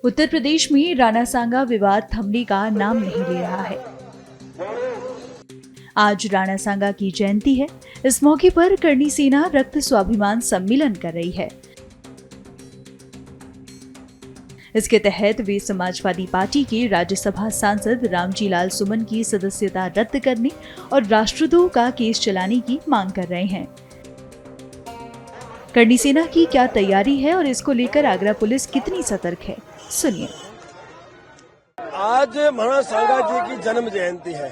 उत्तर प्रदेश में राणा सांगा विवाद थमने का नाम नहीं ले रहा है। आज राणा सांगा की जयंती है। इस मौके पर करणी सेना रक्त स्वाभिमान सम्मेलन कर रही है। इसके तहत वे समाजवादी पार्टी के राज्यसभा सांसद रामजी लाल सुमन की सदस्यता रद्द करने और राष्ट्रद्रोह का केस चलाने की मांग कर रहे हैं। करणी सेना की क्या तैयारी है और इसको लेकर आगरा पुलिस कितनी सतर्क है, सुनिए। आज महाराणा सांगा जी की जन्म जयंती है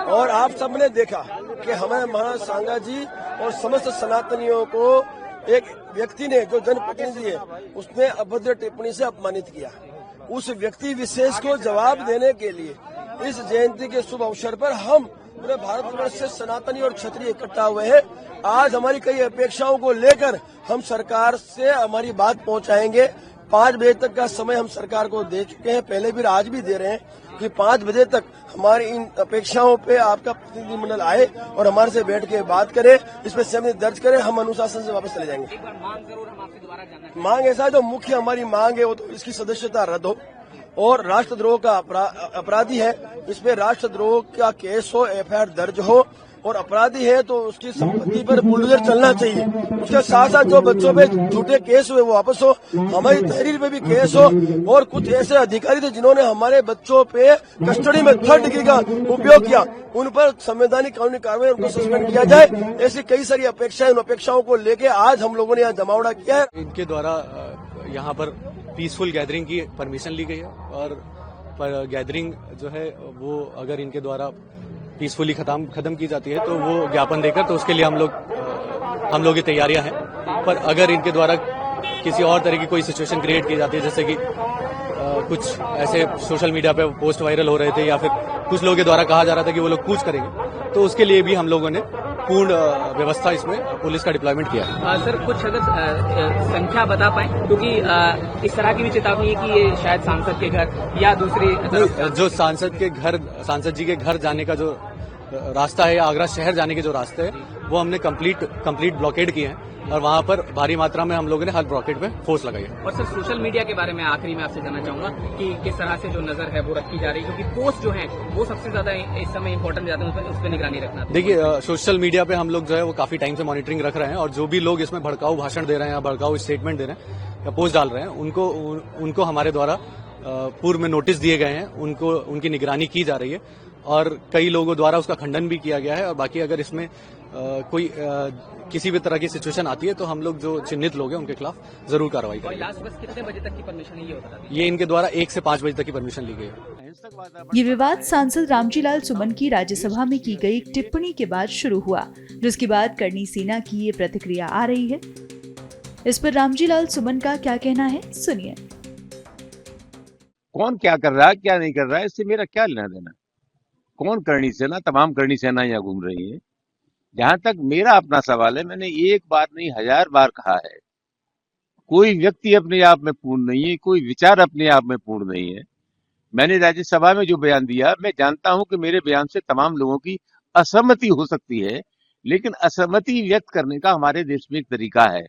और आप सबने देखा कि हमारे महाराणा सांगा जी और समस्त सनातनियों को एक व्यक्ति ने, जो जनप्रतिनिधि है, उसने अभद्र टिप्पणी से अपमानित किया। उस व्यक्ति विशेष को जवाब देने के लिए इस जयंती के शुभ अवसर पर हम पूरे भारतवर्ष से सनातनी और क्षत्रिय इकट्ठा हुए हैं। आज हमारी कई अपेक्षाओं को लेकर हम सरकार से हमारी बात पहुंचाएंगे। 5 बजे तक का समय हम सरकार को दे चुके हैं, पहले भी आज भी दे रहे हैं कि 5 बजे तक हमारी इन अपेक्षाओं पे आपका प्रतिनिधिमंडल आए और हमारे से बैठ के बात करे, इस पर सहमति दर्ज करे, हम अनुशासन से वापस चले जाएंगे। एक बार मांग जरूर हम आपसे दोबारा जानना चाहेंगे। मांग ऐसा है, जो मुख्य हमारी मांग है वो तो इसकी सदस्यता रद्द हो और राष्ट्रद्रोह का अपराधी है, इस पे राष्ट्रद्रोह का केस हो, एफआईआर दर्ज हो और अपराधी है तो उसकी संपत्ति पर बुलडोजर चलना चाहिए। उसके साथ साथ जो बच्चों पे झूठे केस हुए वो वापस हो, हमारी तहरीर पे भी केस हो और कुछ ऐसे अधिकारी थे जिन्होंने हमारे बच्चों पे कस्टडी में 3rd डिग्री का उपयोग किया, उन पर संवैधानिक कानूनी कार्रवाई, उनको सस्पेंड किया जाए। ऐसी कई सारी अपेक्षाएं, उन अपेक्षाओं को लेके आज हम लोगों ने यहाँ जमावड़ा किया है। इनके द्वारा यहाँ पर पीसफुल गैदरिंग की परमिशन ली गई है और गैदरिंग जो है वो अगर इनके द्वारा पीसफुली खत्म की जाती है तो वो ज्ञापन देकर, तो उसके लिए हम लोग की तैयारियां हैं। पर अगर इनके द्वारा किसी और तरह की कोई सिचुएशन क्रिएट की जाती है, जैसे कि कुछ ऐसे सोशल मीडिया पे पोस्ट वायरल हो रहे थे या फिर कुछ लोगों के द्वारा कहा जा रहा था कि वो लोग कूच करेंगे, तो उसके लिए भी हम लोगों ने पूर्ण व्यवस्था इसमें पुलिस का डिप्लॉयमेंट किया है। सर, कुछ अगर संख्या बता पाएं, क्योंकि इस तरह की भी चेतावनी है कि ये शायद सांसद के घर या दूसरी जो सांसद जी के घर जाने का जो रास्ता है या आगरा शहर जाने के जो रास्ते है वो हमने कंप्लीट ब्लॉकेड किए हैं और वहां पर भारी मात्रा में हम लोगों ने हर ब्लॉकेड पे फोर्स लगाई है। और सर, सोशल मीडिया के बारे में आखिरी में आपसे जानना चाहूंगा कि किस तरह से जो नजर है वो रखी जा रही है, क्योंकि पोस्ट जो है वो सबसे ज्यादा इस समय इम्पोर्टेंट जाते हैं, उस पर निगरानी रखना। देखिए, सोशल मीडिया पे हम लोग जो है वो काफी टाइम से मॉनिटरिंग रख रहे हैं और जो भी लोग इसमें भड़काऊ भाषण दे रहे हैं या भड़काऊ स्टेटमेंट दे रहे हैं या पोस्ट डाल रहे हैं, उनको हमारे द्वारा पूर्व में नोटिस दिए गए हैं, उनकी निगरानी की जा रही है और कई लोगों द्वारा उसका खंडन भी किया गया है। और बाकी अगर इसमें कोई किसी भी तरह की सिचुएशन आती है तो हम लोग जो चिन्हित लोग हैं उनके खिलाफ जरूर कार्रवाई करेंगे। लास्ट बस कितने बजे तक की परमिशन है ये बता दीजिए? ये इनके द्वारा 1 से 5 बजे तक की परमिशन ली गई है। ये विवाद सांसद रामजी लाल सुमन की राज्यसभा में की गई टिप्पणी के बाद शुरू हुआ, जिसके बाद करणी सेना की ये प्रतिक्रिया आ रही है। इस पर रामजी लाल सुमन का क्या कहना है, सुनिए। कौन क्या कर रहा है, क्या नहीं कर रहा है, इससे मेरा क्या लेना देना। कौन करणी सेना, तमाम करणी सेना यहाँ घूम रही है। जहां तक मेरा अपना सवाल है, मैंने एक बार नहीं 1000 बार कहा है, कोई व्यक्ति अपने आप में पूर्ण नहीं है, कोई विचार अपने आप में पूर्ण नहीं है। मैंने राज्यसभा में जो बयान दिया, मैं जानता हूं कि मेरे बयान से तमाम लोगों की असहमति हो सकती है, लेकिन असहमति व्यक्त करने का हमारे देश में एक तरीका है।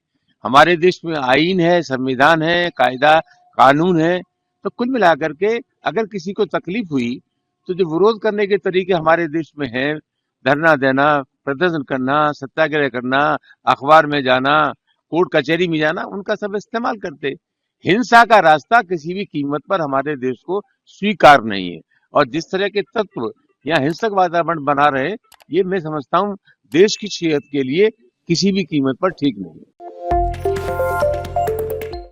हमारे देश में आईन है, संविधान है, कायदा कानून है। तो कुल मिलाकर के अगर किसी को तकलीफ हुई तो जो विरोध करने के तरीके हमारे देश में हैं, धरना देना, प्रदर्शन करना, सत्याग्रह करना, अखबार में जाना, कोर्ट कचहरी में जाना, उनका सब इस्तेमाल करते। हिंसा का रास्ता किसी भी कीमत पर हमारे देश को स्वीकार नहीं है और जिस तरह के तत्व यहाँ हिंसक वातावरण बना रहे, ये मैं समझता हूँ देश की सेहत के लिए किसी भी कीमत पर ठीक नहीं है।